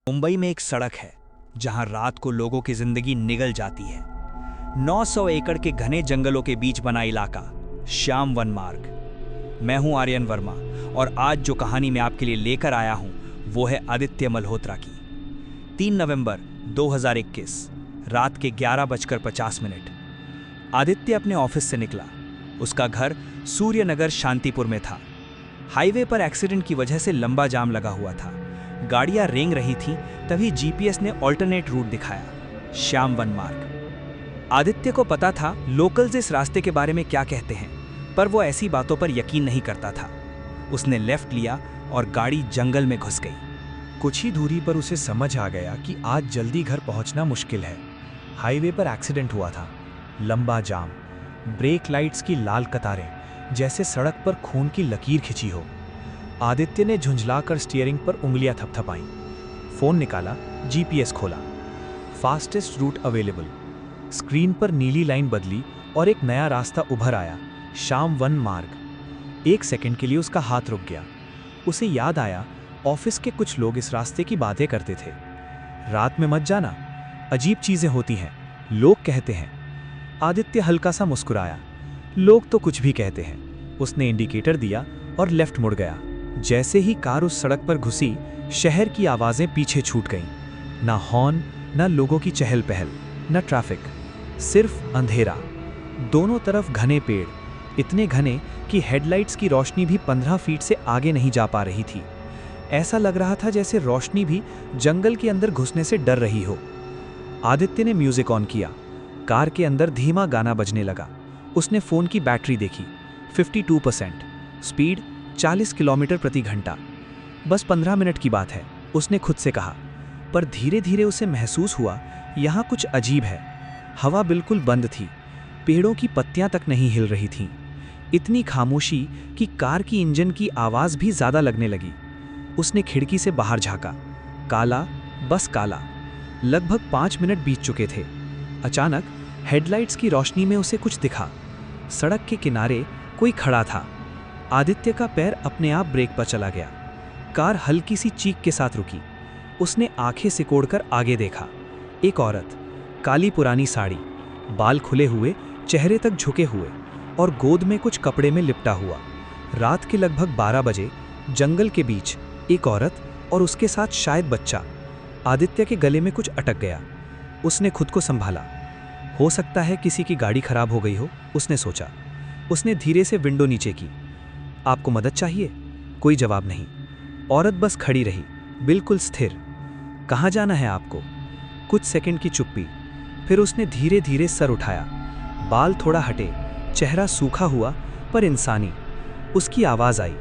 मुंबई में एक सड़क है जहां रात को लोगों की जिंदगी निगल जाती है। 900 एकड़ के घने जंगलों के बीच बना इलाका श्याम वन मार्ग। मैं हूं आर्यन वर्मा और आज जो कहानी मैं आपके लिए लेकर आया हूं वो है आदित्य मल्होत्रा की। 3 नवंबर 2021 रात के 11:50। आदित्य अपने ऑफिस से निकला। उसका घर सूर्यनगर शांतिपुर में था। हाईवे पर एक्सीडेंट की वजह से लंबा जाम लगा हुआ था। गाड़ियां रेंग रही थीं, तभी जीपीएस ने ऑल्टरनेट रूट दिखाया, श्याम वन मार्ग। आदित्य को पता था लोकल्स इस रास्ते के बारे में क्या कहते हैं, पर वो ऐसी बातों पर यकीन नहीं करता था। उसने लेफ्ट लिया और गाड़ी जंगल में घुस गई। कुछ ही दूरी पर उसे समझ आ गया कि आज जल्दी घर पहुंचना मुश्किल है। हाईवे पर एक्सीडेंट हुआ था। लंबा जाम, ब्रेक लाइट्स की लाल कतारें, जैसे सड़क पर खून की लकीर खिंची हो। आदित्य ने झुंझलाकर स्टीयरिंग पर उंगलियां थपथपाईं। फोन निकाला, जीपीएस खोला। Fastest route available. स्क्रीन पर नीली लाइन बदली और एक नया रास्ता उभर आया, श्याम वन मार्ग। 1 सेकंड के लिए उसका हाथ रुक गया। उसे याद आया, ऑफिस के कुछ लोग इस रास्ते की बातें करते थे। रात में मत जाना, अजीब चीजें होती हैं, लोग कहते हैं। आदित्य हल्का सा मुस्कुराया। लोग तो कुछ भी कहते हैं। उसने इंडिकेटर दिया और लेफ्ट मुड़ गया। जैसे ही कार उस सड़क पर घुसी, शहर की आवाजें पीछे छूट गईं। ना हॉर्न, ना लोगों की चहल पहल, ना ट्रैफिक, सिर्फ अंधेरा। दोनों तरफ घने पेड़, इतने घने कि हेडलाइट्स की रोशनी भी 15 फीट से आगे नहीं जा पा रही थी। ऐसा लग रहा था जैसे रोशनी भी जंगल के अंदर घुसने से डर रही हो। आदित्य ने म्यूजिक ऑन किया। कार के अंदर धीमा गाना बजने लगा। उसने फोन की बैटरी देखी, 52%, स्पीड 40 किलोमीटर प्रति घंटा। बस 15 मिनट की बात है, उसने खुद से कहा। पर धीरे धीरे उसे महसूस हुआ, यहाँ कुछ अजीब है। हवा बिल्कुल बंद थी, पेड़ों की पत्तियां तक नहीं हिल रही थीं। इतनी खामोशी कि कार की इंजन की आवाज़ भी ज़्यादा लगने लगी। उसने खिड़की से बाहर झांका। काला, बस काला। लगभग 5 मिनट बीत चुके थे। अचानक हेडलाइट्स की रोशनी में उसे कुछ दिखा। सड़क के किनारे कोई खड़ा था। आदित्य का पैर अपने आप ब्रेक पर चला गया। कार हल्की सी चीख के साथ रुकी। उसने आंखें सिकोड़कर आगे देखा। एक औरत, काली पुरानी साड़ी, बाल खुले हुए, चेहरे तक झुके हुए और गोद में कुछ कपड़े में लिपटा हुआ। रात के लगभग 12 बजे जंगल के बीच एक औरत और उसके साथ शायद बच्चा। आदित्य के गले में कुछ अटक गया। उसने खुद को संभाला। हो सकता है किसी की गाड़ी खराब हो गई हो, उसने सोचा। उसने धीरे से विंडो नीचे की। आपको मदद चाहिए? कोई जवाब नहीं। औरत बस खड़ी रही, बिल्कुल स्थिर। कहाँ जाना है आपको? कुछ सेकंड की चुप्पी। फिर उसने धीरे धीरे सर उठाया। बाल थोड़ा हटे, चेहरा सूखा हुआ पर इंसानी। उसकी आवाज़ आई,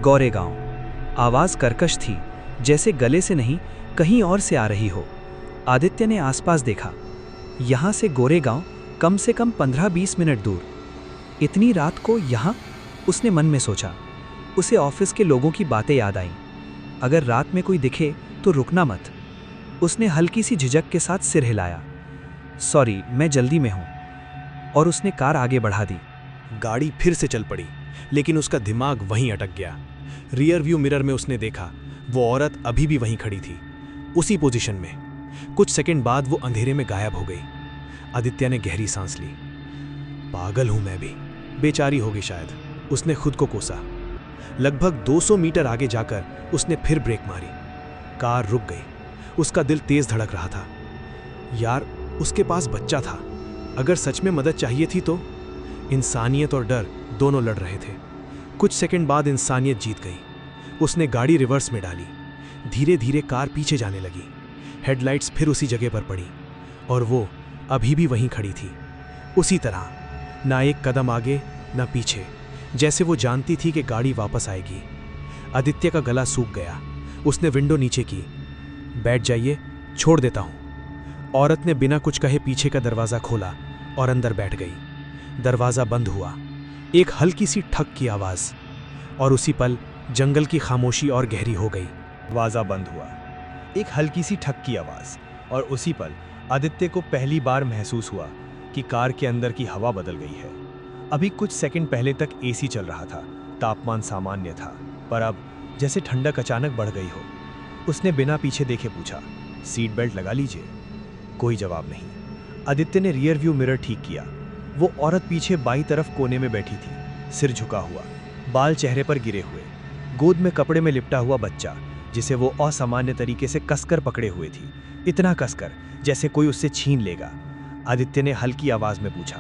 गोरेगांव। आवाज़ कर्कश थी, जैसे गले से नहीं, कहीं और से आ रही हो। आदित्य ने आसपास देखा। यहाँ से गोरेगांव कम से कम 15-20 मिनट दूर। इतनी रात को यहाँ? उसने मन में सोचा। उसे ऑफिस के लोगों की बातें याद आईं। अगर रात में कोई दिखे तो रुकना मत। उसने हल्की सी झिझक के साथ सिर हिलाया। सॉरी, मैं जल्दी में हूँ। और उसने कार आगे बढ़ा दी। गाड़ी फिर से चल पड़ी, लेकिन उसका दिमाग वहीं अटक गया। रियर व्यू मिरर में उसने देखा, वो औरत अभी भी वहीं खड़ी थी, उसी पोजीशन में। कुछ सेकंड बाद वो अंधेरे में गायब हो गई। आदित्य ने गहरी सांस ली। पागल हूं मैं भी, बेचारी होगी शायद, उसने खुद को कोसा। लगभग 200 मीटर आगे जाकर उसने फिर ब्रेक मारी। कार रुक गई। उसका दिल तेज धड़क रहा था। यार, उसके पास बच्चा था। अगर सच में मदद चाहिए थी तो? इंसानियत और डर दोनों लड़ रहे थे। कुछ सेकंड बाद इंसानियत जीत गई। उसने गाड़ी रिवर्स में डाली। धीरे धीरे कार पीछे जाने लगी। हेडलाइट्स फिर उसी जगह पर पड़ी और वो अभी भी वहीं खड़ी थी, उसी तरह, ना एक कदम आगे ना पीछे, जैसे वो जानती थी कि गाड़ी वापस आएगी। आदित्य का गला सूख गया। उसने विंडो नीचे की। बैठ जाइए, छोड़ देता हूँ। औरत ने बिना कुछ कहे पीछे का दरवाज़ा खोला और अंदर बैठ गई। दरवाज़ा बंद हुआ। एक हल्की सी ठक की आवाज़ और उसी पल जंगल की खामोशी और गहरी हो गई। दरवाज़ा बंद हुआ। एक हल्की सी ठक की आवाज़ और उसी पल आदित्य को पहली बार महसूस हुआ कि कार के अंदर की हवा बदल गई है। अभी कुछ सेकंड पहले तक एसी चल रहा था, तापमान सामान्य था, पर अब जैसे ठंडक अचानक बढ़ गई हो। उसने बिना पीछे देखे पूछा, सीट बेल्ट लगा लीजिए। कोई जवाब नहीं। आदित्य ने रियर व्यू मिरर ठीक किया। वो औरत पीछे बाईं तरफ कोने में बैठी थी, सिर झुका हुआ, बाल चेहरे पर गिरे हुए, गोद में कपड़े में लिपटा हुआ बच्चा जिसे वो असामान्य तरीके से कसकर पकड़े हुए थी, इतना कसकर जैसे कोई उससे छीन लेगा। आदित्य ने हल्की आवाज में पूछा,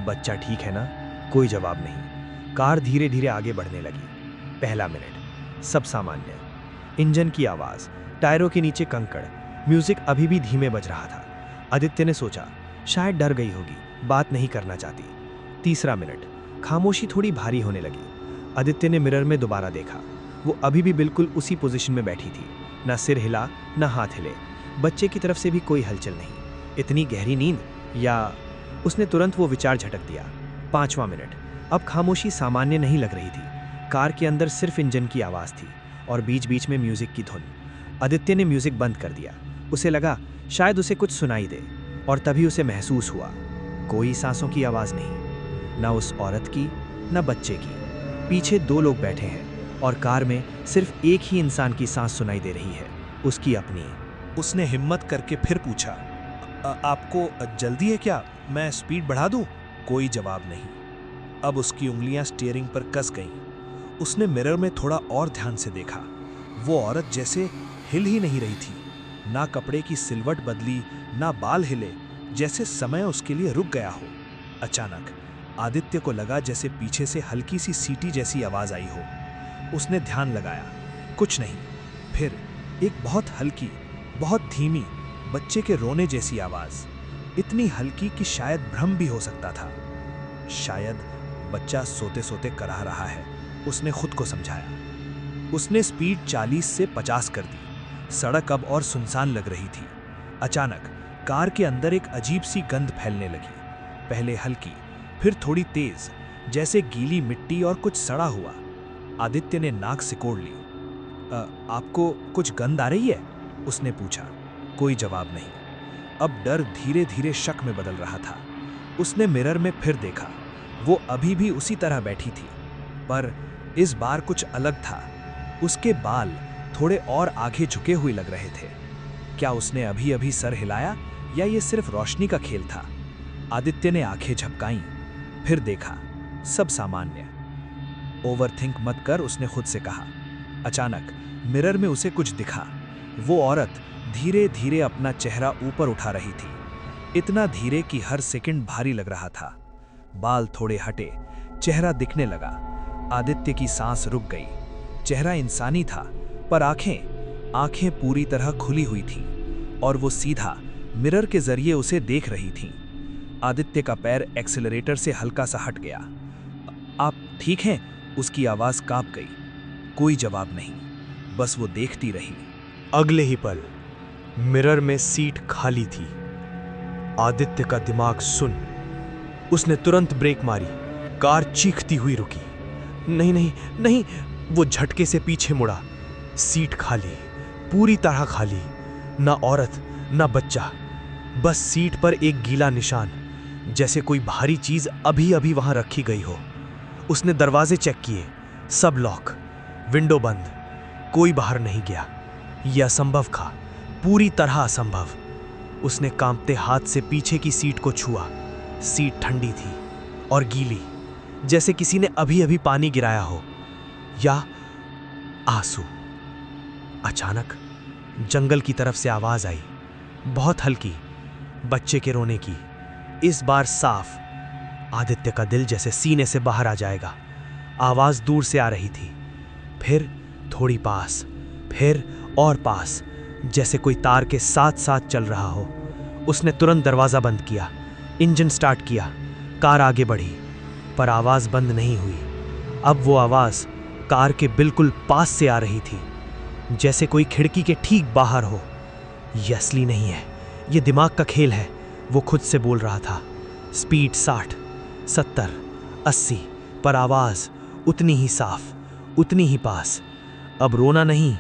बच्चा ठीक है ना? कोई जवाब नहीं। कार धीरे धीरे आगे बढ़ने लगी। पहला मिनट सब सामान्य, इंजन की आवाज, टायरों के नीचे कंकड़, म्यूजिक अभी भी धीमे बज रहा था। आदित्य ने सोचा शायद डर गई होगी, बात नहीं करना चाहती। तीसरा मिनट, खामोशी थोड़ी भारी होने लगी। आदित्य ने मिरर में दोबारा देखा। वो अभी भी बिल्कुल उसी पोजीशन में बैठी थी, ना सिर हिला ना हाथ हिले। बच्चे की तरफ से भी कोई हलचल नहीं। इतनी गहरी नींद, या उसने तुरंत वो विचार झटक दिया। पांचवा मिनट, अब खामोशी सामान्य नहीं लग रही थी। कार के अंदर सिर्फ इंजन की आवाज़ थी और बीच बीच में म्यूजिक की धुन। आदित्य ने म्यूजिक बंद कर दिया। उसे लगा शायद उसे कुछ सुनाई दे, और तभी उसे महसूस हुआ कोई सांसों की आवाज़ नहीं, ना उस औरत की ना बच्चे की। पीछे दो लोग बैठे हैं और कार में सिर्फ एक ही इंसान की सांस सुनाई दे रही है, उसकी अपनी। उसने हिम्मत करके फिर पूछा, आपको जल्दी है क्या? मैं स्पीड बढ़ा दूं? कोई जवाब नहीं। अब उसकी उंगलियां स्टीयरिंग पर कस गईं। उसने मिरर में थोड़ा और ध्यान से देखा। वो औरत जैसे हिल ही नहीं रही थी। ना कपड़े की सिलवट बदली, ना बाल हिले, जैसे समय उसके लिए रुक गया हो। अचानक आदित्य को लगा जैसे पीछे से हल्की सी सीटी जैसी आवाज आई हो। उसने ध्यान लगाया, कुछ नहीं। फिर एक बहुत हल्की, बहुत धीमी, बच्चे के रोने जैसी आवाज, इतनी हल्की कि शायद भ्रम भी हो सकता था। शायद बच्चा सोते सोते कराह रहा है, उसने खुद को समझाया। उसने स्पीड 40 से 50 कर दी। सड़क अब और सुनसान लग रही थी। अचानक कार के अंदर एक अजीब सी गंध फैलने लगी। पहले हल्की, फिर थोड़ी तेज, जैसे गीली मिट्टी और कुछ सड़ा हुआ। आदित्य ने नाक सिकोड़ ली। आपको कुछ गंध आ रही है? उसने पूछा। कोई जवाब नहीं। अब डर धीरे धीरे शक में बदल रहा था। उसने मिरर में फिर देखा। वो अभी भी उसी तरह बैठी थी, पर इस बार कुछ अलग था। उसके बाल थोड़े और आगे झुके हुए लग रहे थे। क्या उसने अभी अभी सर हिलाया या ये सिर्फ रोशनी का खेल था? आदित्य ने आंखें झपकाईं, फिर देखा, सब सामान्य। ओवरथिंक मत कर, उसने खुद से कहा। अचानक मिरर में उसे कुछ दिखा। वो औरत धीरे धीरे अपना चेहरा ऊपर उठा रही थी, इतना धीरे कि हर सेकंड भारी लग रहा था। बाल थोड़े हटे, चेहरा दिखने लगा। आदित्य की सांस रुक गई। चेहरा इंसानी था, पर आंखें पूरी तरह खुली हुई थीं, और वो सीधा मिरर के जरिए उसे देख रही थीं। आदित्य का पैर एक्सेलरेटर से हल्का सा हट गया। आप ठीक हैं? उसकी आवाज कांप गई। कोई जवाब नहीं, बस वो देखती रही। अगले ही पल मिरर में सीट खाली थी। आदित्य का दिमाग सुन। उसने तुरंत ब्रेक मारी। कार चीखती हुई रुकी। नहीं नहीं नहीं, वो झटके से पीछे मुड़ा। सीट खाली, पूरी तरह खाली। ना औरत ना बच्चा, बस सीट पर एक गीला निशान, जैसे कोई भारी चीज अभी अभी वहां रखी गई हो। उसने दरवाजे चेक किए, सब लॉक, विंडो बंद, कोई बाहर नहीं गया। यह असंभव था, पूरी तरह असंभव। उसने कांपते हाथ से पीछे की सीट को छुआ। सीट ठंडी थी और गीली, जैसे किसी ने अभी अभी पानी गिराया हो, या आंसू। अचानक जंगल की तरफ से आवाज आई, बहुत हल्की, बच्चे के रोने की, इस बार साफ। आदित्य का दिल जैसे सीने से बाहर आ जाएगा। आवाज दूर से आ रही थी, फिर थोड़ी पास, फिर और पास, जैसे कोई तार के साथ साथ चल रहा हो। उसने तुरंत दरवाजा बंद किया, इंजन स्टार्ट किया, कार आगे बढ़ी, पर आवाज बंद नहीं हुई। अब वो आवाज कार के बिल्कुल पास से आ रही थी, जैसे कोई खिड़की के ठीक बाहर हो। ये असली नहीं है, ये दिमाग का खेल है, वो खुद से बोल रहा था। स्पीड 60, 70, 80, पर आवाज उतनी ही साफ, उतनी ही पास। अब रोना नहीं,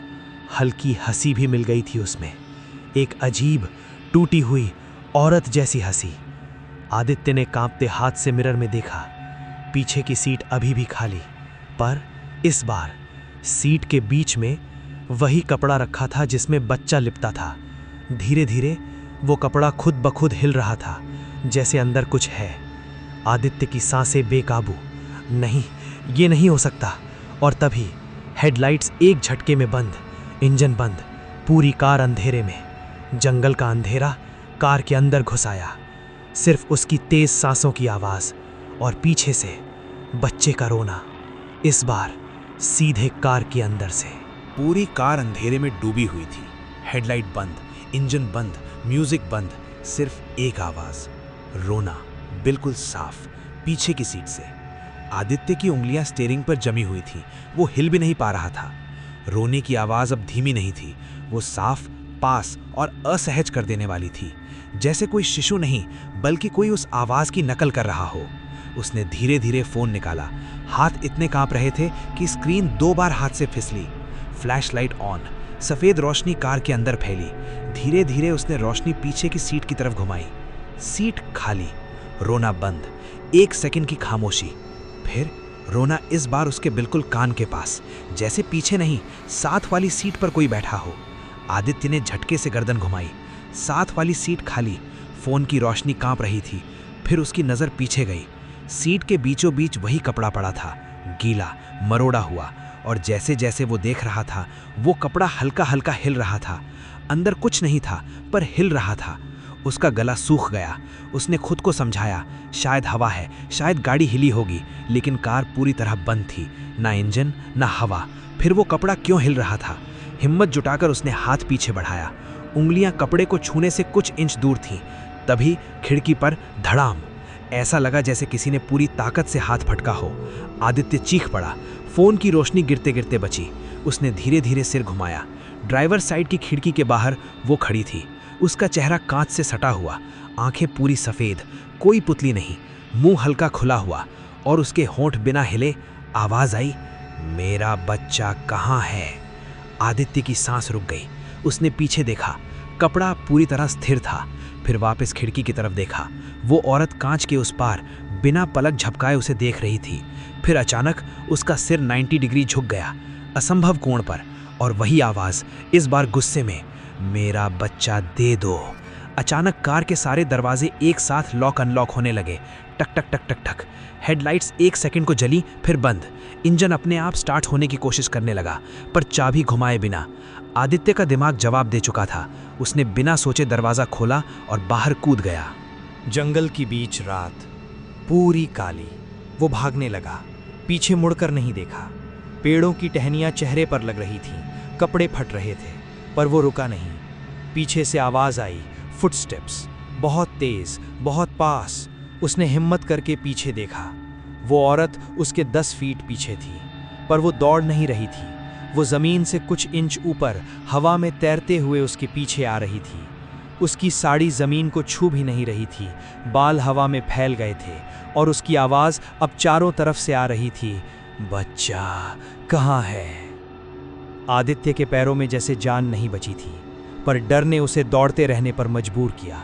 हल्की हंसी भी मिल गई थी उसमें, एक अजीब टूटी हुई औरत जैसी हंसी। आदित्य ने कांपते हाथ से मिरर में देखा, पीछे की सीट अभी भी खाली, पर इस बार सीट के बीच में वही कपड़ा रखा था जिसमें बच्चा लिपटा था। धीरे धीरे वो कपड़ा खुद ब खुद हिल रहा था, जैसे अंदर कुछ है। आदित्य की सांसें बेकाबू। नहीं, ये नहीं हो सकता। और तभी हेडलाइट्स एक झटके में बंद, इंजन बंद, पूरी कार अंधेरे में। जंगल का अंधेरा कार के अंदर घुस आया। सिर्फ उसकी तेज सांसों की आवाज़ और पीछे से बच्चे का रोना, इस बार सीधे कार के अंदर से। पूरी कार अंधेरे में डूबी हुई थी। हेडलाइट बंद, इंजन बंद, म्यूजिक बंद, सिर्फ एक आवाज़, रोना, बिल्कुल साफ, पीछे की सीट से। आदित्य की उंगलियां स्टीयरिंग पर जमी हुई थी, वो हिल भी नहीं पा रहा था। रोने की आवाज़ अब धीमी नहीं थी, वो साफ, पास और असहज कर देने वाली थी, जैसे कोई शिशु नहीं बल्कि कोई उस आवाज़ की नकल कर रहा हो। उसने धीरे धीरे फ़ोन निकाला। हाथ इतने कांप रहे थे कि स्क्रीन 2 बार हाथ से फिसली। फ्लैशलाइट ऑन, सफ़ेद रोशनी कार के अंदर फैली। धीरे धीरे उसने रोशनी पीछे की सीट की तरफ घुमाई। सीट खाली, रोना बंद, 1 सेकंड की खामोशी। फिर रोना इस बार उसके बिल्कुल कान के पास, जैसे पीछे नहीं, साथ वाली सीट पर कोई बैठा हो। आदित्य ने झटके से गर्दन घुमाई। साथ वाली सीट खाली, फ़ोन की रोशनी कांप रही थी। फिर उसकी नज़र पीछे गई। सीट के बीचों बीच वही कपड़ा पड़ा था, गीला, मरोड़ा हुआ। और जैसे जैसे वो देख रहा था, वो कपड़ा हल्का हल्का हिल रहा था। अंदर कुछ नहीं था, पर हिल रहा था। उसका गला सूख गया। उसने खुद को समझाया, शायद हवा है, शायद गाड़ी हिली होगी, लेकिन कार पूरी तरह बंद थी, ना इंजन ना हवा। फिर वो कपड़ा क्यों हिल रहा था? हिम्मत जुटाकर उसने हाथ पीछे बढ़ाया। उंगलियां कपड़े को छूने से कुछ इंच दूर थीं। तभी खिड़की पर धड़ाम, ऐसा लगा जैसे किसी ने पूरी ताकत से हाथ फटका हो। आदित्य चीख पड़ा। फ़ोन की रोशनी गिरते गिरते बची। उसने धीरे धीरे सिर घुमाया। ड्राइवर साइड की खिड़की के बाहर वो खड़ी थी। उसका चेहरा कांच से सटा हुआ, आंखें पूरी सफ़ेद, कोई पुतली नहीं, मुंह हल्का खुला हुआ, और उसके होंठ बिना हिले। आवाज़ आई, मेरा बच्चा कहाँ है? आदित्य की सांस रुक गई। उसने पीछे देखा, कपड़ा पूरी तरह स्थिर था। फिर वापस खिड़की की तरफ देखा। वो औरत कांच के उस पार बिना पलक झपकाए उसे देख रही थी। फिर अचानक उसका सिर 90 डिग्री झुक गया, असंभव कोण पर। और वही आवाज़, इस बार गुस्से में, मेरा बच्चा दे दो। अचानक कार के सारे दरवाजे एक साथ लॉक अनलॉक होने लगे। टक टक टक टक टक। हेडलाइट्स 1 सेकंड को जली, फिर बंद। इंजन अपने आप स्टार्ट होने की कोशिश करने लगा, पर चाबी घुमाए बिना। आदित्य का दिमाग जवाब दे चुका था। उसने बिना सोचे दरवाज़ा खोला और बाहर कूद गया। जंगल की बीच रात, पूरी काली। वो भागने लगा, पीछे मुड़कर नहीं देखा। पेड़ों की टहनियाँ चेहरे पर लग रही थीं, कपड़े फट रहे थे, पर वो रुका नहीं। पीछे से आवाज़ आई, फुटस्टेप्स, बहुत तेज, बहुत पास। उसने हिम्मत करके पीछे देखा। वो औरत उसके 10 फीट पीछे थी, पर वो दौड़ नहीं रही थी। वो ज़मीन से कुछ इंच ऊपर हवा में तैरते हुए उसके पीछे आ रही थी। उसकी साड़ी ज़मीन को छू भी नहीं रही थी, बाल हवा में फैल गए थे, और उसकी आवाज़ अब चारों तरफ से आ रही थी, बच्चा कहाँ है? आदित्य के पैरों में जैसे जान नहीं बची थी, पर डर ने उसे दौड़ते रहने पर मजबूर किया।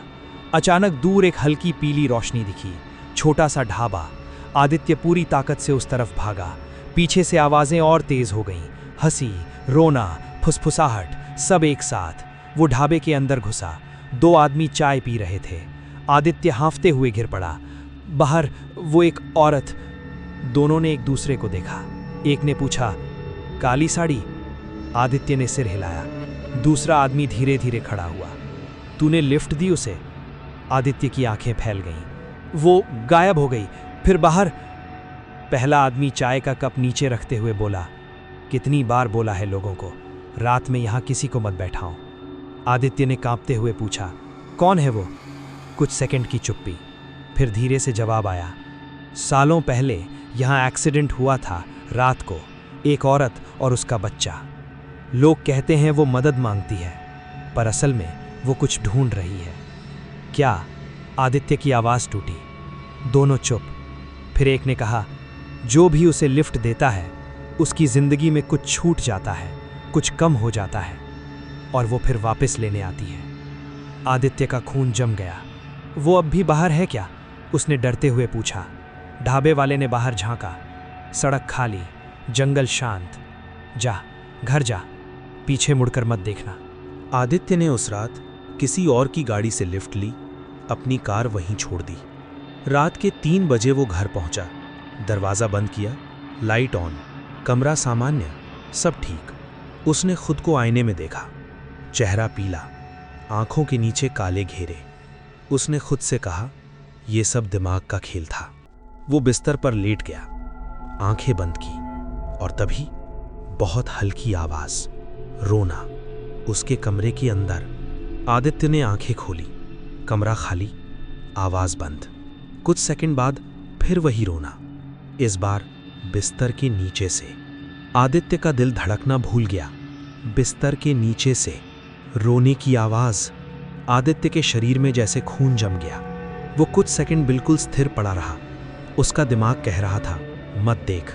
अचानक दूर एक हल्की पीली रोशनी दिखी, छोटा सा ढाबा। आदित्य पूरी ताकत से उस तरफ भागा। पीछे से आवाज़ें और तेज़ हो गईं, हंसी, रोना, फुसफुसाहट, सब एक साथ। वो ढाबे के अंदर घुसा। 2 आदमी चाय पी रहे थे। आदित्य हांफते हुए गिर पड़ा। बाहर वो एक औरत। दोनों ने एक दूसरे को देखा। एक ने पूछा, काली साड़ी? आदित्य ने सिर हिलाया। दूसरा आदमी धीरे धीरे खड़ा हुआ। तूने लिफ्ट दी उसे? आदित्य की आंखें फैल गईं। वो गायब हो गई। फिर बाहर। पहला आदमी चाय का कप नीचे रखते हुए बोला, कितनी बार बोला है लोगों को, रात में यहाँ किसी को मत बैठाओ। आदित्य ने कांपते हुए पूछा, कौन है वो? कुछ सेकंड की चुप्पी, फिर धीरे से जवाब आया, सालों पहले यहाँ एक्सीडेंट हुआ था, रात को, एक औरत और उसका बच्चा। लोग कहते हैं वो मदद मांगती है, पर असल में वो कुछ ढूंढ रही है। क्या? आदित्य की आवाज़ टूटी। दोनों चुप। फिर एक ने कहा, जो भी उसे लिफ्ट देता है उसकी ज़िंदगी में कुछ छूट जाता है, कुछ कम हो जाता है, और वो फिर वापस लेने आती है। आदित्य का खून जम गया। वो अब भी बाहर है क्या? उसने डरते हुए पूछा। ढाबे वाले ने बाहर झांका। सड़क खाली, जंगल शांत। जा, घर जा। पीछे मुड़कर मत देखना। आदित्य ने उस रात किसी और की गाड़ी से लिफ्ट ली, अपनी कार वहीं छोड़ दी। रात के 3 बजे वो घर पहुंचा, दरवाज़ा बंद किया, लाइट ऑन, कमरा सामान्य, सब ठीक। उसने खुद को आईने में देखा, चेहरा पीला, आंखों के नीचे काले घेरे। उसने खुद से कहा, यह सब दिमाग का खेल था। वो बिस्तर पर लेट गया, आंखें बंद की, और तभी बहुत हल्की आवाज, रोना। उसके कमरे के अंदर। आदित्य ने आंखें खोली, कमरा खाली, आवाज बंद। कुछ सेकंड बाद फिर वही रोना, इस बार बिस्तर के नीचे से। आदित्य का दिल धड़कना भूल गया। बिस्तर के नीचे से रोने की आवाज। आदित्य के शरीर में जैसे खून जम गया। वो कुछ सेकंड बिल्कुल स्थिर पड़ा रहा। उसका दिमाग कह रहा था, मत देख,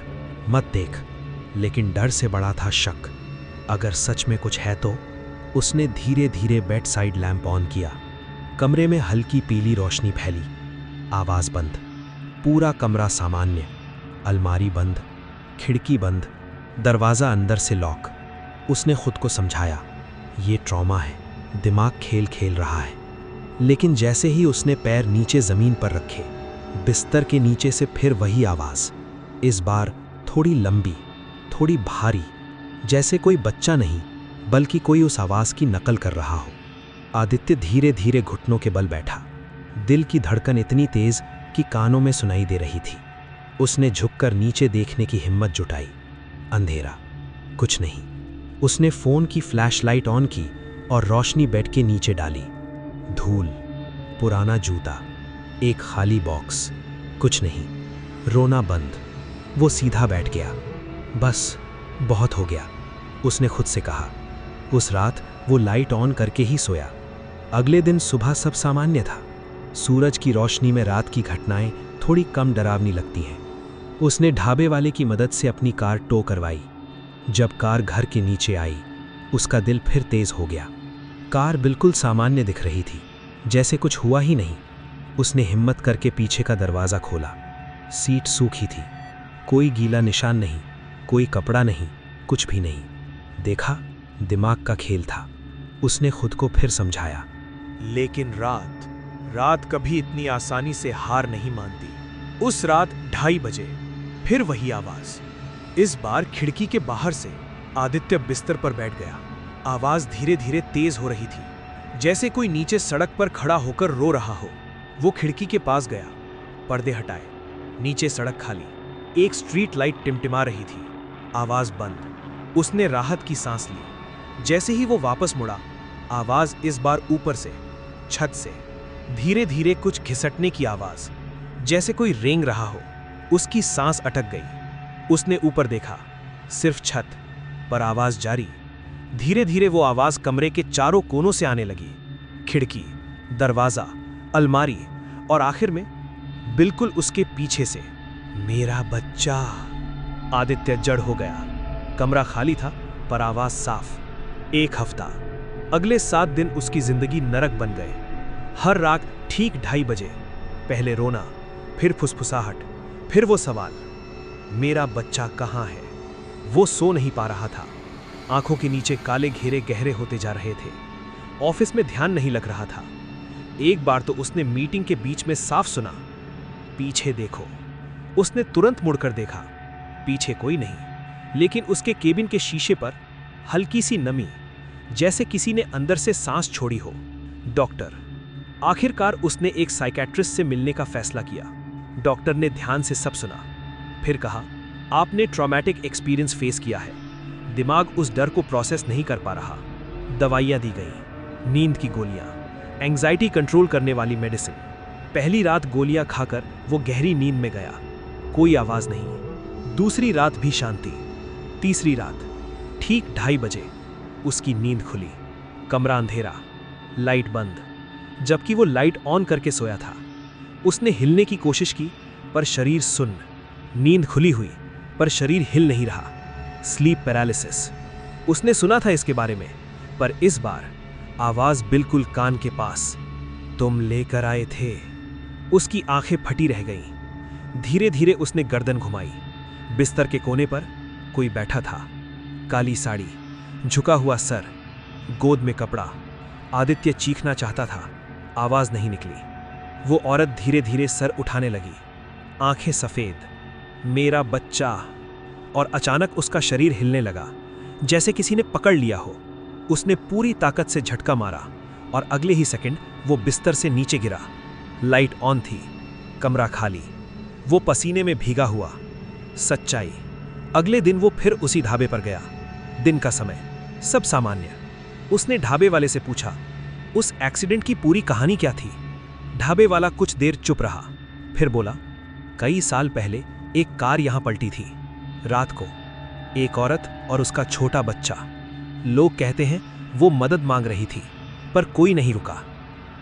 मत देख, लेकिन डर से बड़ा था शक। अगर सच में कुछ है तो। उसने धीरे धीरे बेड साइड लैंप ऑन किया। कमरे में हल्की पीली रोशनी फैली, आवाज बंद। पूरा कमरा सामान्य, अलमारी बंद, खिड़की बंद, दरवाज़ा अंदर से लॉक। उसने खुद को समझाया, ये ट्रॉमा है, दिमाग खेल खेल रहा है। लेकिन जैसे ही उसने पैर नीचे ज़मीन पर रखे, बिस्तर के नीचे से फिर वही आवाज़। इस बार थोड़ी लंबी, थोड़ी भारी, जैसे कोई बच्चा नहीं बल्कि कोई उस आवाज़ की नकल कर रहा हो। आदित्य धीरे धीरे घुटनों के बल बैठा। दिल की धड़कन इतनी तेज कि कानों में सुनाई दे रही थी। उसने झुककर नीचे देखने की हिम्मत जुटाई। अंधेरा, कुछ नहीं। उसने फ़ोन की फ्लैशलाइट ऑन की और रोशनी बेड के नीचे डाली। धूल, पुराना जूता, एक खाली बॉक्स, कुछ नहीं। रोना बंद। वो सीधा बैठ गया। बस, बहुत हो गया, उसने खुद से कहा। उस रात वो लाइट ऑन करके ही सोया। अगले दिन सुबह सब सामान्य था। सूरज की रोशनी में रात की घटनाएं थोड़ी कम डरावनी लगती हैं। उसने ढाबे वाले की मदद से अपनी कार टो करवाई। जब कार घर के नीचे आई, उसका दिल फिर तेज हो गया। कार बिल्कुल सामान्य दिख रही थी, जैसे कुछ हुआ ही नहीं। उसने हिम्मत करके पीछे का दरवाज़ा खोला। सीट सूखी थी, कोई गीला निशान नहीं, कोई कपड़ा नहीं, कुछ भी नहीं। देखा, दिमाग का खेल था। उसने खुद को फिर समझाया। लेकिन रात कभी इतनी आसानी से हार नहीं मानती। उस रात 2:30 बजे फिर वही आवाज। इस बार खिड़की के बाहर से। आदित्य बिस्तर पर बैठ गया। आवाज धीरे धीरे तेज हो रही थी, जैसे कोई नीचे सड़क पर खड़ा होकर रो रहा हो। वो खिड़की के पास गया, पर्दे हटाए। नीचे सड़क खाली, एक स्ट्रीट लाइट टिमटिमा रही थी। आवाज बंद। उसने राहत की सांस ली। जैसे ही वो वापस मुड़ा, आवाज इस बार ऊपर से, छत से। धीरे धीरे कुछ घिसटने की आवाज, जैसे कोई रेंग रहा हो। उसकी सांस अटक गई। उसने ऊपर देखा, सिर्फ छत, पर आवाज जारी। धीरे धीरे वो आवाज कमरे के चारों कोनों से आने लगी। खिड़की, दरवाजा, अलमारी, और आखिर में बिल्कुल उसके पीछे से, मेरा बच्चा। आदित्य जड़ हो गया। कमरा खाली था, पर आवाज साफ। 1 हफ्ता, अगले 7 दिन उसकी जिंदगी नरक बन गए। हर रात ठीक 2:30 बजे, पहले रोना, फिर फुसफुसाहट, फिर वो सवाल, मेरा बच्चा कहाँ है। वो सो नहीं पा रहा था। आंखों के नीचे काले घेरे गहरे होते जा रहे थे। ऑफिस में ध्यान नहीं लग रहा था। एक बार तो उसने मीटिंग के बीच में साफ सुना, पीछे देखो। उसने तुरंत मुड़कर देखा, पीछे कोई नहीं, लेकिन उसके केबिन के शीशे पर हल्की सी नमी, जैसे किसी ने अंदर से सांस छोड़ी हो। डॉक्टर। आखिरकार उसने एक साइकेट्रिस्ट से मिलने का फैसला किया। डॉक्टर ने ध्यान से सब सुना, फिर कहा, आपने ट्रॉमेटिक एक्सपीरियंस फेस किया है। दिमाग उस डर को प्रोसेस नहीं कर पा रहा। दवाइयाँ दी गई, नींद की गोलियाँ, एंग्जाइटी कंट्रोल करने वाली मेडिसिन। पहली रात गोलियाँ खाकर वो गहरी नींद में गया। कोई आवाज़ नहीं। दूसरी रात भी शांति। तीसरी रात ठीक 2:30 बजे उसकी नींद खुली। कमरा अंधेरा, लाइट बंद, जबकि वो लाइट ऑन करके सोया था। उसने हिलने की कोशिश की, पर शरीर सुन्न। नींद खुली हुई, पर शरीर हिल नहीं रहा। Sleep paralysis. उसने सुना था इसके बारे में, पर इस बार आवाज बिल्कुल कान के पास, तुम लेकर आए थे। उसकी आंखें फटी रह गईं। धीरे धीरे उसने गर्दन घुमाई। बिस्तर के कोने पर कोई बैठा था। काली साड़ी, झुका हुआ सर, गोद में कपड़ा। आदित्य चीखना चाहता था, आवाज नहीं निकली। वो औरत धीरे धीरे सर उठाने लगी, आंखें सफेद, मेरा बच्चा। और अचानक उसका शरीर हिलने लगा, जैसे किसी ने पकड़ लिया हो। उसने पूरी ताकत से झटका मारा और अगले ही सेकंड वो बिस्तर से नीचे गिरा। लाइट ऑन थी, कमरा खाली, वो पसीने में भीगा हुआ। सच्चाई, अगले दिन वो फिर उसी ढाबे पर गया। दिन का समय, सब सामान्य। उसने ढाबे वाले से पूछा, उस एक्सीडेंट की पूरी कहानी क्या थी? ढाबे वाला कुछ देर चुप रहा, फिर बोला, कई साल पहले एक कार यहां पलटी थी। रात को एक औरत और उसका छोटा बच्चा। लोग कहते हैं वो मदद मांग रही थी, पर कोई नहीं रुका।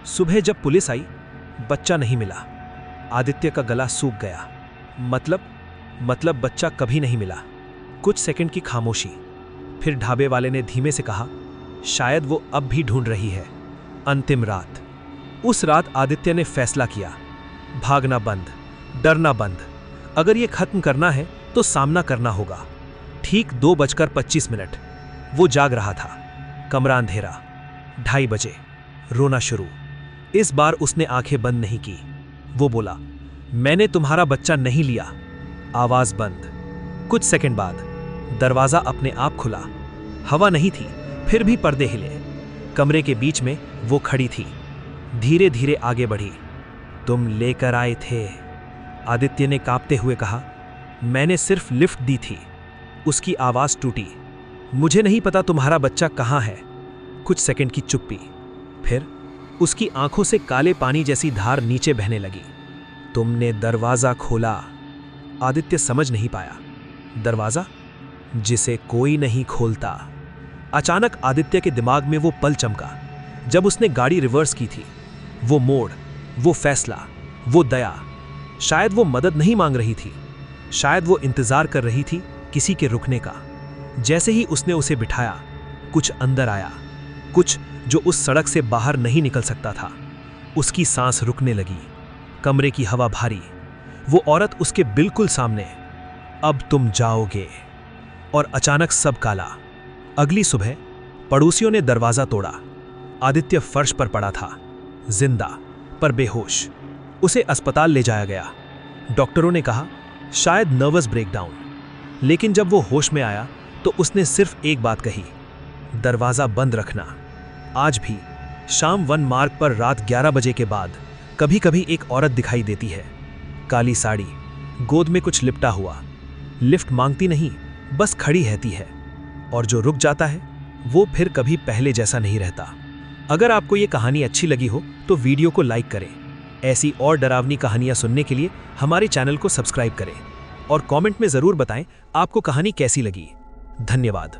सुबह जब पुलिस आई, बच्चा नहीं मिला। आदित्य का गला सूख गया। मतलब बच्चा कभी नहीं मिला। कुछ सेकंड की खामोशी, फिर ढाबे वाले ने धीमे से कहा, शायद वो अब भी ढूंढ रही है। अंतिम रात। उस रात आदित्य ने फैसला किया, भागना बंद, डरना बंद। अगर ये खत्म करना है तो सामना करना होगा। ठीक 2:25 वो जाग रहा था। कमरा अंधेरा। 2:30 बजे रोना शुरू। इस बार उसने आंखें बंद नहीं की। वो बोला, मैंने तुम्हारा बच्चा नहीं लिया। आवाज बंद। कुछ सेकंड बाद दरवाजा अपने आप खुला। हवा नहीं थी, फिर भी पर्दे हिले। कमरे के बीच में वो खड़ी थी, धीरे धीरे आगे बढ़ी। तुम लेकर आए थे, आदित्य ने कांपते हुए कहा। मैंने सिर्फ लिफ्ट दी थी। उसकी आवाज टूटी। मुझे नहीं पता तुम्हारा बच्चा कहाँ है। कुछ सेकंड की चुप्पी, फिर उसकी आंखों से काले पानी जैसी धार नीचे बहने लगी। तुमने दरवाजा खोला। आदित्य समझ नहीं पाया। दरवाजा जिसे कोई नहीं खोलता। अचानक आदित्य के दिमाग में वो पल चमका जब उसने गाड़ी रिवर्स की थी। वो मोड़, वो फैसला, वो दया। शायद वो मदद नहीं मांग रही थी, शायद वो इंतजार कर रही थी किसी के रुकने का। जैसे ही उसने उसे बिठाया, कुछ अंदर आया, कुछ जो उस सड़क से बाहर नहीं निकल सकता था। उसकी सांस रुकने लगी, कमरे की हवा भारी। वो औरत उसके बिल्कुल सामने। अब तुम जाओगे। और अचानक सब काला। अगली सुबह पड़ोसियों ने दरवाजा तोड़ा। आदित्य फर्श पर पड़ा था, जिंदा पर बेहोश। उसे अस्पताल ले जाया गया। डॉक्टरों ने कहा शायद नर्वस ब्रेकडाउन। लेकिन जब वो होश में आया तो उसने सिर्फ एक बात कही, दरवाजा बंद रखना। आज भी शाम 1 मार्ग पर रात 11 बजे के बाद कभी कभी एक औरत दिखाई देती है। काली साड़ी, गोद में कुछ लिपटा हुआ। लिफ्ट मांगती नहीं, बस खड़ी रहती है। और जो रुक जाता है वो फिर कभी पहले जैसा नहीं रहता। अगर आपको ये कहानी अच्छी लगी हो तो वीडियो को लाइक करें। ऐसी और डरावनी कहानियां सुनने के लिए हमारे चैनल को सब्सक्राइब करें और कमेंट में जरूर बताएं आपको कहानी कैसी लगी। धन्यवाद।